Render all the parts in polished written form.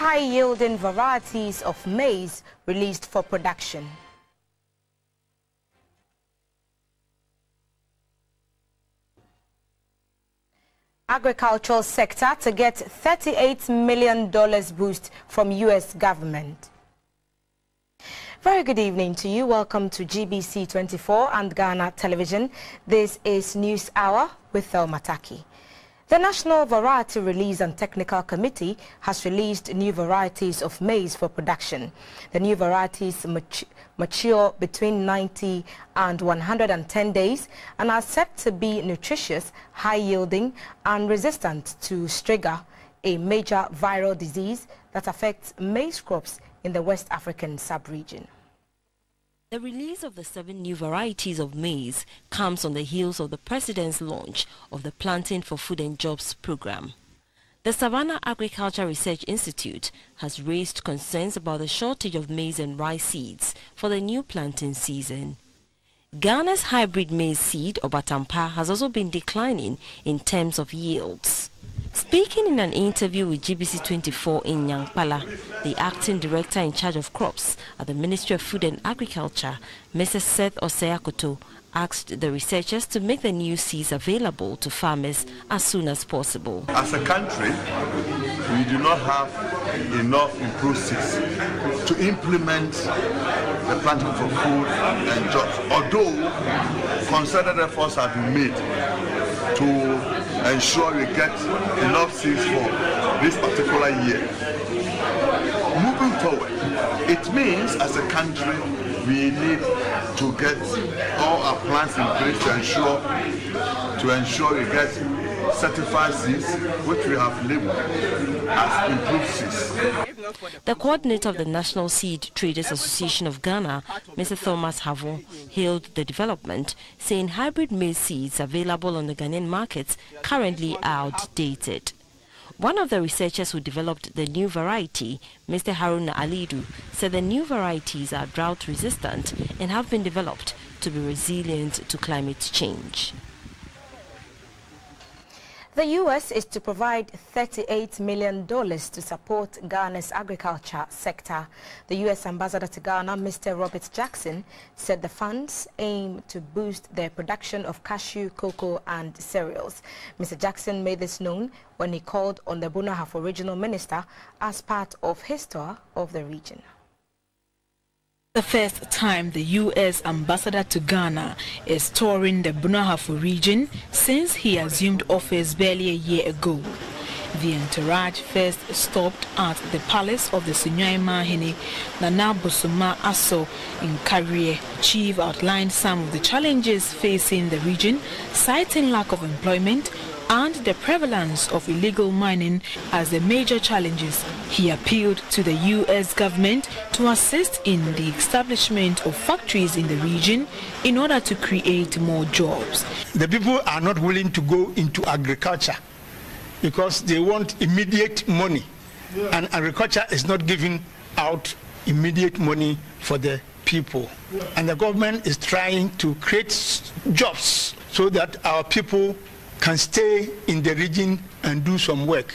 high-yielding varieties of maize released for production. Agricultural sector to get $38 million boost from U.S. government. Very good evening to you. Welcome to GBC24 and Ghana Television. This is News Hour with Thelma Taki. The National Variety Release and Technical Committee has released new varieties of maize for production. The new varieties mature between 90 and 110 days and are said to be nutritious, high-yielding and resistant to striga, a major viral disease that affects maize crops in the West African sub-region. The release of the 7 new varieties of maize comes on the heels of the President's launch of the Planting for Food and Jobs program. The Savannah Agriculture Research Institute has raised concerns about the shortage of maize and rice seeds for the new planting season. Ghana's hybrid maize seed, Obatampa, has also been declining in terms of yields. Speaking in an interview with GBC24 in Nyankpala, the acting director in charge of crops at the Ministry of Food and Agriculture, Mr. Seth Oseakoto, asked the researchers to make the new seeds available to farmers as soon as possible. As a country, we do not have enough improved seeds to implement the planting for food and jobs, although concerted efforts have been made to ensure we get enough seeds for this particular year. Moving forward, it means as a country we need to get all our plans in place to ensure we get certified seeds, which we have labeled as improved seeds. The coordinator of the National Seed Traders Association of Ghana, Mr. Thomas Havo, hailed the development, saying hybrid maize seeds available on the Ghanaian markets currently are outdated. One of the researchers who developed the new variety, Mr. Haruna Alidu, said the new varieties are drought resistant and have been developed to be resilient to climate change. The U.S. is to provide $38 million to support Ghana's agriculture sector. The U.S. ambassador to Ghana, Mr. Robert Jackson, said the funds aim to boost their production of cashew, cocoa and cereals. Mr. Jackson made this known when he called on the Bunahafo regional minister as part of his tour of the region. The first time the U.S. ambassador to Ghana is touring the Bunahafo region since he assumed office barely a year ago. The entourage first stopped at the palace of the Sunyai Hene, Nana Bosoma Aso in Karie. Chief outlined some of the challenges facing the region, citing lack of employment and the prevalence of illegal mining as the major challenges. He appealed to the U.S. government to assist in the establishment of factories in the region in order to create more jobs. The people are not willing to go into agriculture because they want immediate money, and agriculture is not giving out immediate money for the people. And the government is trying to create jobs so that our people can stay in the region and do some work.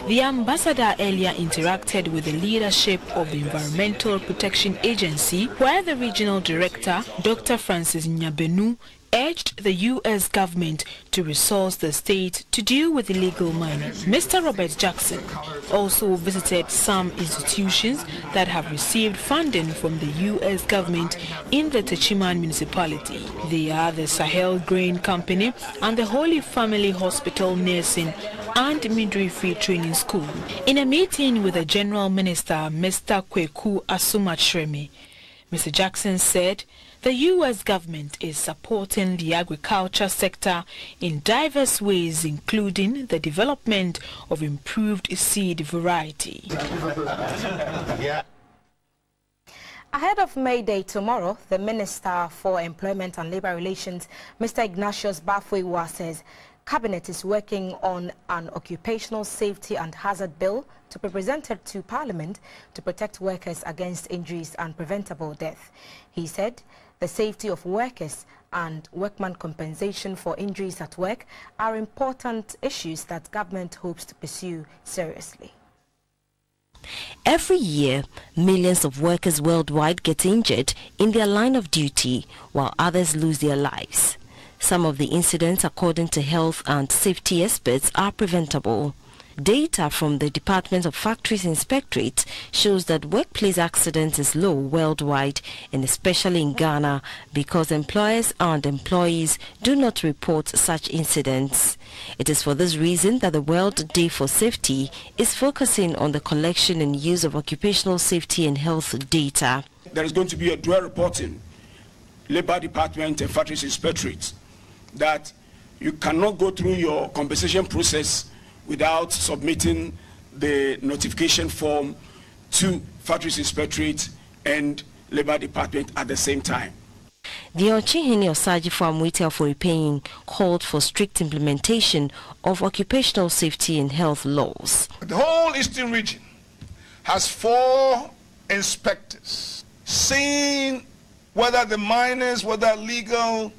The ambassador earlier interacted with the leadership of the Environmental Protection Agency, where the regional director, Dr. Francis Nyabenu, urged the U.S. government to resource the state to deal with illegal mining. Mr. Robert Jackson also visited some institutions that have received funding from the U.S. government in the Techiman municipality. They are the Sahel Grain Company and the Holy Family Hospital Nursing and Midwifery Training School. In a meeting with the General Minister, Mr. Kweku Asumachremi, Mr. Jackson said the U.S. government is supporting the agriculture sector in diverse ways, including the development of improved seed variety. Ahead of May Day tomorrow, the Minister for Employment and Labour Relations, Mr. Ignatius Bafwewa, says Cabinet is working on an occupational safety and hazard bill to be presented to Parliament to protect workers against injuries and preventable death. He said the safety of workers and workman compensation for injuries at work are important issues that government hopes to pursue seriously. Every year, millions of workers worldwide get injured in their line of duty, while others lose their lives. Some of the incidents, according to health and safety experts, are preventable. Data from the Department of Factories Inspectorate shows that workplace accidents is low worldwide, and especially in Ghana, because employers and employees do not report such incidents. It is for this reason that the World Day for Safety is focusing on the collection and use of occupational safety and health data. There is going to be a dual reporting, Labour Department and Factories Inspectorate, that you cannot go through your compensation process without submitting the notification form to Factories Inspectorate and Labour Department at the same time. The Ochihini Osaji Famwita for repaying called for strict implementation of occupational safety and health laws. The whole Eastern region has 4 inspectors seeing whether the miners, whether legal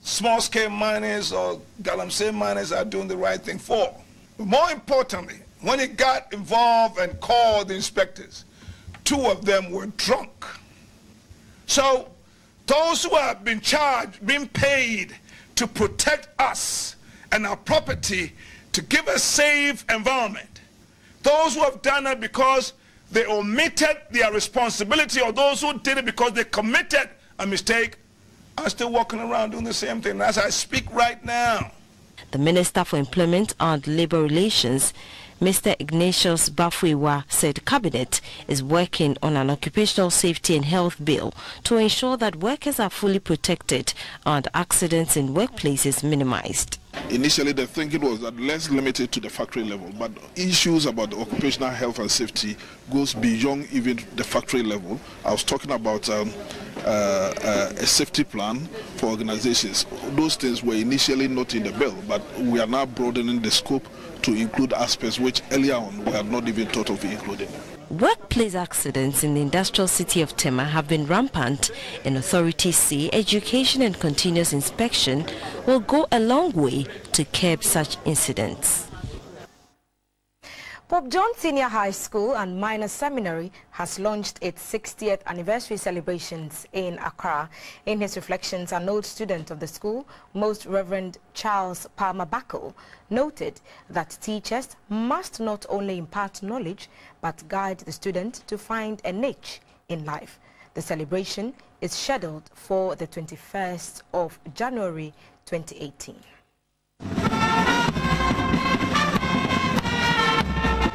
small-scale miners or galamsey miners are doing the right thing for. But more importantly, when it got involved and called the inspectors, 2 of them were drunk. So those who have been charged, been paid to protect us and our property, to give a safe environment, those who have done it because they omitted their responsibility, or those who did it because they committed a mistake, are still walking around doing the same thing as I speak right now. The Minister for Employment and Labour Relations, Mr. Ignatius Bafuiwa, said Cabinet is working on an occupational safety and health bill to ensure that workers are fully protected and accidents in workplaces minimized. Initially, the thinking was that let's limit it to the factory level, but issues about the occupational health and safety goes beyond even the factory level. I was talking about a safety plan for organizations. Those things were initially not in the bill, but we are now broadening the scope to include aspects which earlier on we had not even thought of including. Workplace accidents in the industrial city of Tema have been rampant, and authorities say education and continuous inspection will go a long way to curb such incidents. Pope John Senior High School and Minor Seminary has launched its 60th anniversary celebrations in Accra. In his reflections, an old student of the school, Most Reverend Charles Palmer Buckle, noted that teachers must not only impart knowledge but guide the student to find a niche in life. The celebration is scheduled for the 21st of January 2018.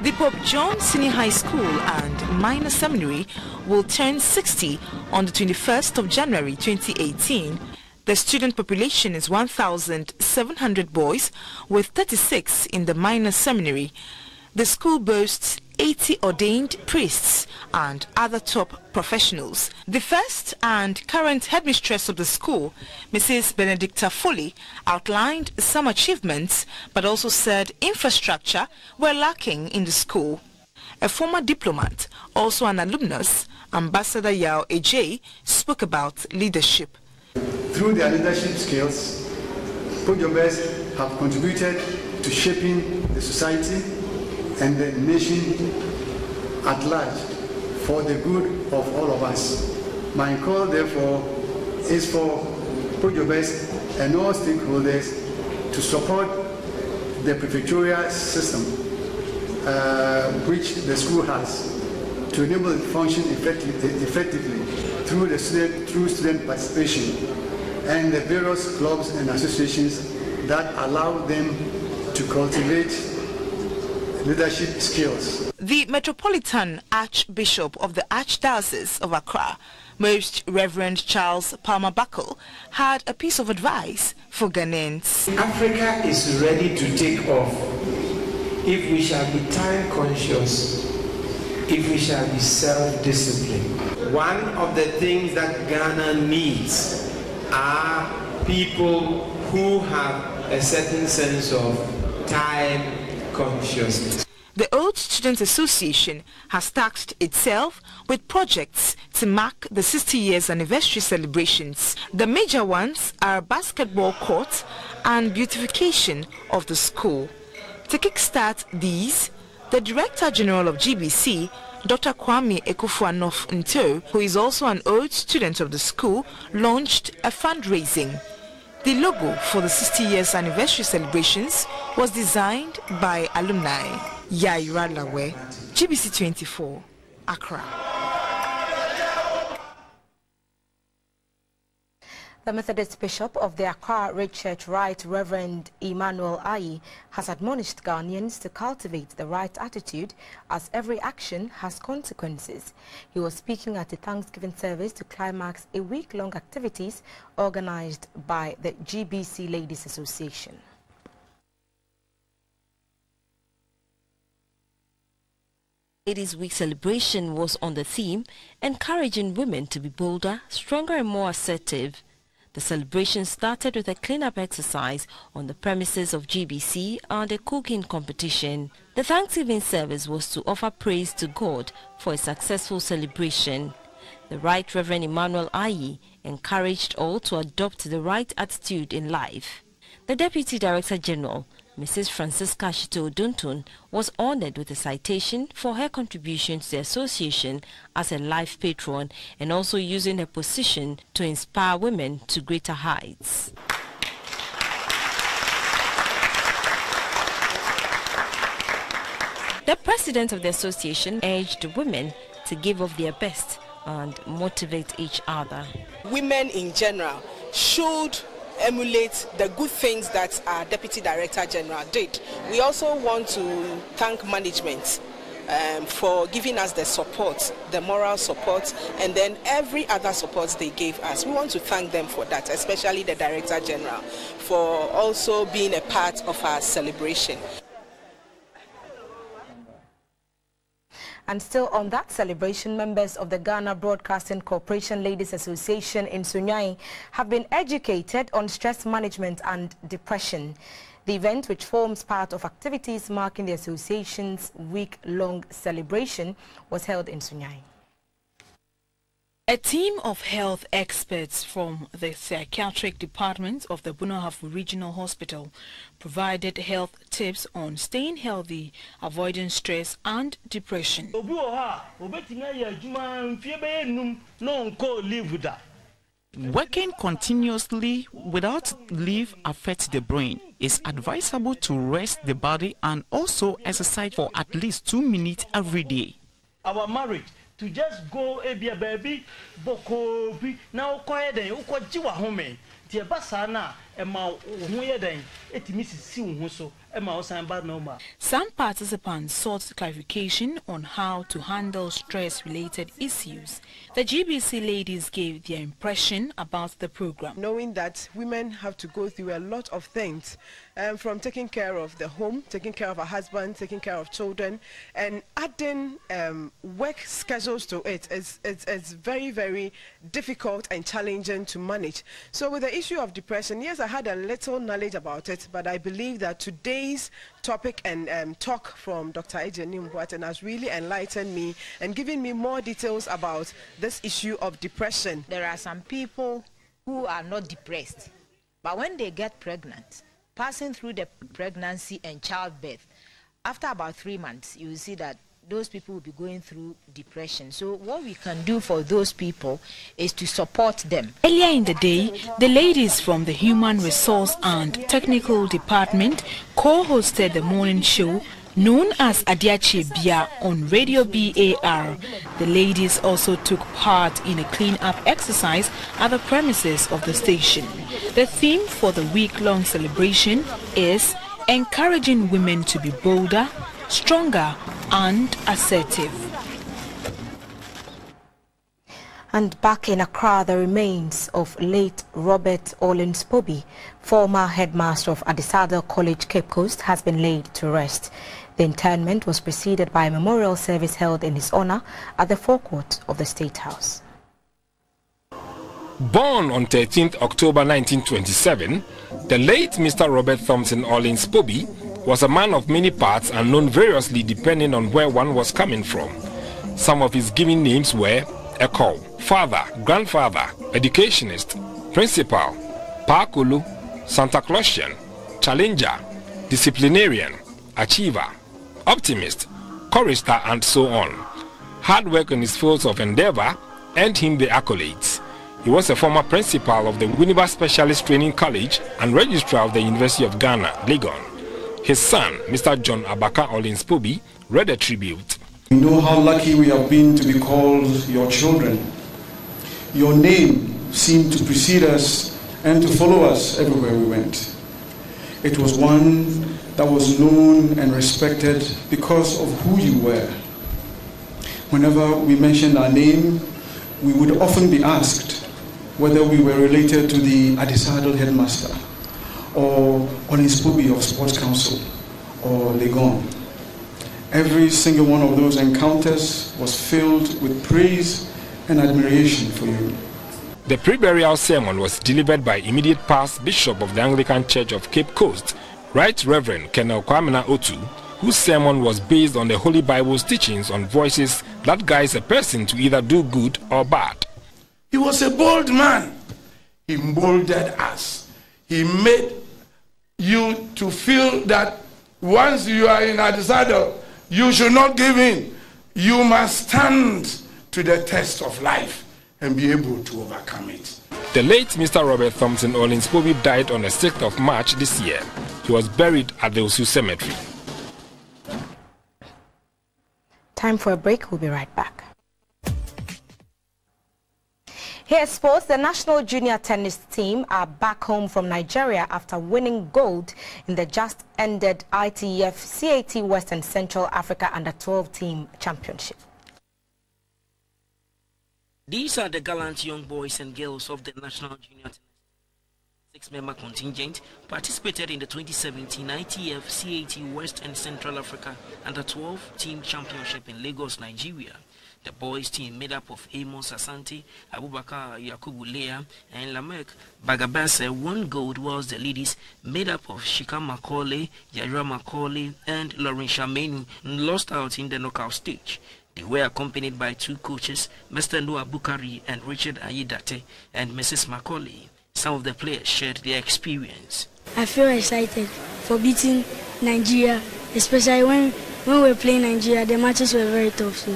The Pope John Senior High School and Minor Seminary will turn 60 on the 21st of January 2018. The student population is 1,700 boys, with 36 in the Minor Seminary. The school boasts 80 ordained priests and other top professionals. The first and current headmistress of the school, Mrs. Benedicta Foley, outlined some achievements but also said infrastructure were lacking in the school. A former diplomat, also an alumnus, Ambassador Yao Ejay, spoke about leadership. Through their leadership skills, Pojobes have contributed to shaping the society and the nation at large for the good of all of us. My call, therefore, is for Pojobes and all stakeholders to support the prefectorial system which the school has to enable it to function effectively through student participation and the various clubs and associations that allow them to cultivate leadership skills. The Metropolitan Archbishop of the Archdiocese of Accra, Most Reverend Charles Palmer Buckle, had a piece of advice for Ghanaians. Africa is ready to take off if we shall be time conscious, if we shall be self-disciplined. One of the things that Ghana needs are people who have a certain sense of time consciousness. The Old Students Association has tasked itself with projects to mark the 60 years anniversary celebrations. The major ones are basketball court and beautification of the school. To kickstart these, The Director General of GBC, Dr. Kwame Ekufuanof Nto, who is also an old student of the school, launched a fundraising. The logo for the 60 years anniversary celebrations was designed by alumni Yaira Lawe, GBC24, Accra. The Methodist Bishop of the Accra Red Church, Right Reverend Emmanuel Ayi, has admonished Ghanaians to cultivate the right attitude as every action has consequences. He was speaking at a Thanksgiving service to climax a week-long activities organized by the GBC Ladies Association. Ladies' Week celebration was on the theme, encouraging women to be bolder, stronger and more assertive. The celebration started with a clean-up exercise on the premises of GBC and a cooking competition. The Thanksgiving service was to offer praise to God for a successful celebration. The Right Reverend Emmanuel Ayi encouraged all to adopt the right attitude in life. The Deputy Director General, Mrs. Francisca Shito-Duntun, was honored with a citation for her contribution to the association as a life patron and also using her position to inspire women to greater heights. The president of the association urged women to give of their best and motivate each other. Women in general should emulate the good things that our Deputy Director General did. We also want to thank management for giving us the support, the moral support, and then every other support they gave us. We want to thank them for that, especially the Director General, for also being a part of our celebration. And still on that celebration, members of the Ghana Broadcasting Corporation Ladies Association in Sunyai have been educated on stress management and depression. The event, which forms part of activities marking the association's week-long celebration, was held in Sunyai. A team of health experts from the psychiatric department of the Bunahafu Regional Hospital provided health tips on staying healthy, avoiding stress and depression. Working continuously without leave affects the brain. It's advisable to rest the body and also exercise for at least 2 minutes every day. Our marriage, to just go a baby, boko now quiet and ukojiwa home. Tia basana ema huyeden it misses so ema osamba normal. Some participants sought clarification on how to handle stress-related issues. The GBC ladies gave their impression about the program. Knowing that women have to go through a lot of things, from taking care of the home, taking care of a husband, taking care of children, and adding work schedules to it, it's very, very difficult and challenging to manage. So with the issue of depression, yes, I had a little knowledge about it, but I believe that today's topic and talk from Dr. Ejeni Mbwatan has really enlightened me and given me more details about this issue of depression. There are some people who are not depressed, but when they get pregnant, passing through the pregnancy and childbirth, after about 3 months, you will see that those people will be going through depression. So what we can do for those people is to support them. Earlier in the day, the ladies from the Human Resource and Technical Department co-hosted the morning show known as Adiache Bia on Radio BAR. The ladies also took part in a clean-up exercise at the premises of the station. The theme for the week-long celebration is encouraging women to be bolder, stronger and assertive. And back in Accra, the remains of late Robert Olinspobi, former headmaster of Adisada College, Cape Coast, has been laid to rest. The interment was preceded by a memorial service held in his honor at the forecourt of the State House. Born on 13th October 1927, the late Mr. Robert Thompson Olinspobi was a man of many parts and known variously depending on where one was coming from. Some of his given names were Eko, father, grandfather, educationist, principal, Pakulu, Santa Clausian, challenger, disciplinarian, achiever, optimist, chorister, and so on. Hard work in his fields of endeavor earned him the accolades. He was a former principal of the Winneba Specialist Training College and registrar of the University of Ghana, Legon. His son, Mr. John Abaka Olinspobi, read a tribute. We know how lucky we have been to be called your children. Your name seemed to precede us and to follow us everywhere we went. It was one that was known and respected because of who you were. Whenever we mentioned our name, we would often be asked whether we were related to the Adisado headmaster, or Olinspobi of Sports Council, or Legon. Every single one of those encounters was filled with praise and admiration for you. The pre-burial sermon was delivered by immediate past Bishop of the Anglican Church of Cape Coast, Right Reverend Colonel Kwamina Otu, whose sermon was based on the Holy Bible's teachings on voices that guides a person to either do good or bad. He was a bold man. He molded us. He made you to feel that once you are in Adisado, you should not give in. You must stand to the test of life and be able to overcome it. The late Mr. Robert Thompson Olinspobi died on the 6th of March this year. He was buried at the Osu Cemetery. Time for a break. We'll be right back. Here at sports, the national junior tennis team are back home from Nigeria after winning gold in the just ended ITF CAT West and Central Africa Under-12 Team Championship. These are the gallant young boys and girls of the national junior tennis. 6-member contingent participated in the 2017 ITF CAT West and Central Africa Under-12 Team Championship in Lagos, Nigeria. The boys' team made up of Amos Asante, Abubakar Yakubu Leah, and Lamek Bagabase won gold, whilst the ladies made up of Shika Macaulay, Yara Macaulay, and Lauren Shamenu lost out in the knockout stage. They were accompanied by two coaches, Mr. Noah Bukari and Richard Ayidate, and Mrs. Macaulay. Some of the players shared their experience. I feel excited for beating Nigeria, especially when we were playing Nigeria. The matches were very tough. So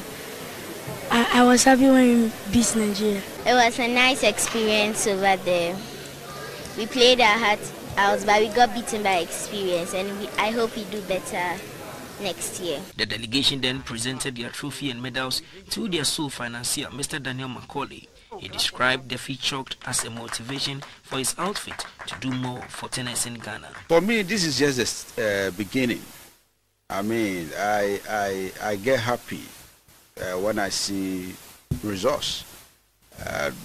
I was happy when we beat Nigeria. It was a nice experience over there. We played our hearts out, but we got beaten by experience, and I hope we do better next year. The delegation then presented their trophy and medals to their sole financier, Mr. Daniel Macaulay. He described the feat chalked as a motivation for his outfit to do more for tennis in Ghana. For me, this is just the beginning. I mean, I get happy when I see results.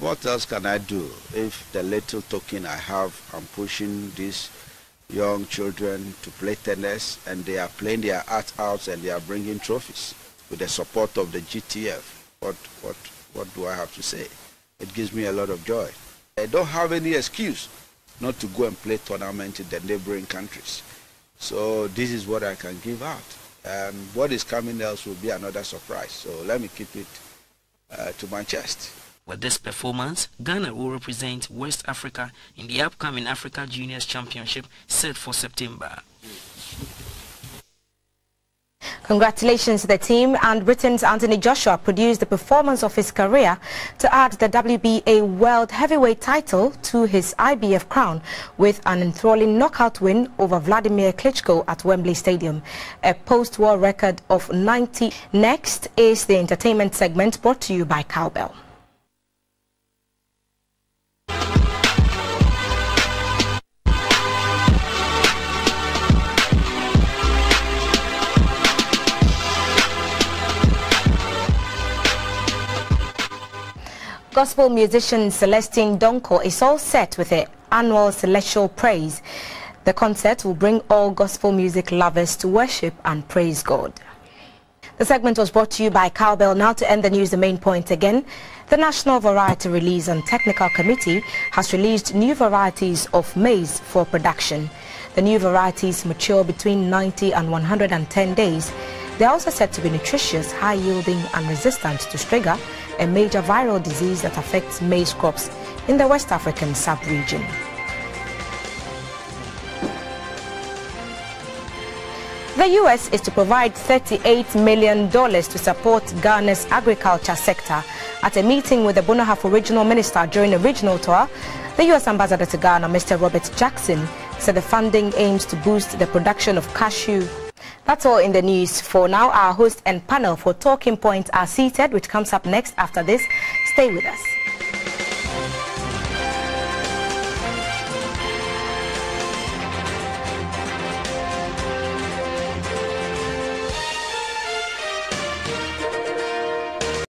What else can I do if the little token I have, I'm pushing these young children to play tennis, and they are playing their art out and they are bringing trophies with the support of the GTF. What do I have to say? It gives me a lot of joy. I don't have any excuse not to go and play tournament in the neighboring countries. So this is what I can give out. And what is coming else will be another surprise. So let me keep it to my chest. With this performance, Ghana will represent West Africa in the upcoming Africa Juniors Championship set for September. Congratulations to the team, and Britain's Anthony Joshua produced the performance of his career to add the WBA World Heavyweight title to his IBF crown with an enthralling knockout win over Vladimir Klitschko at Wembley Stadium, a post-war record of 90. Next is the entertainment segment brought to you by Cowbell. Gospel musician Celestine Donko is all set with the annual Celestial Praise. The concert will bring all gospel music lovers to worship and praise God. The segment was brought to you by Cowbell. Now to end the news, the main point again. The National Variety Release and Technical Committee has released new varieties of maize for production. The new varieties mature between 90 and 110 days. They are also said to be nutritious, high-yielding and resistant to striga, a major viral disease that affects maize crops in the West African sub-region. The U.S. is to provide $38 million to support Ghana's agriculture sector. At a meeting with the Bonahafo regional minister during a regional tour, the U.S. ambassador to Ghana, Mr. Robert Jackson, said the funding aims to boost the production of cashew. That's all in the news for now. Our host and panel for Talking Points are seated, which comes up next after this. Stay with us.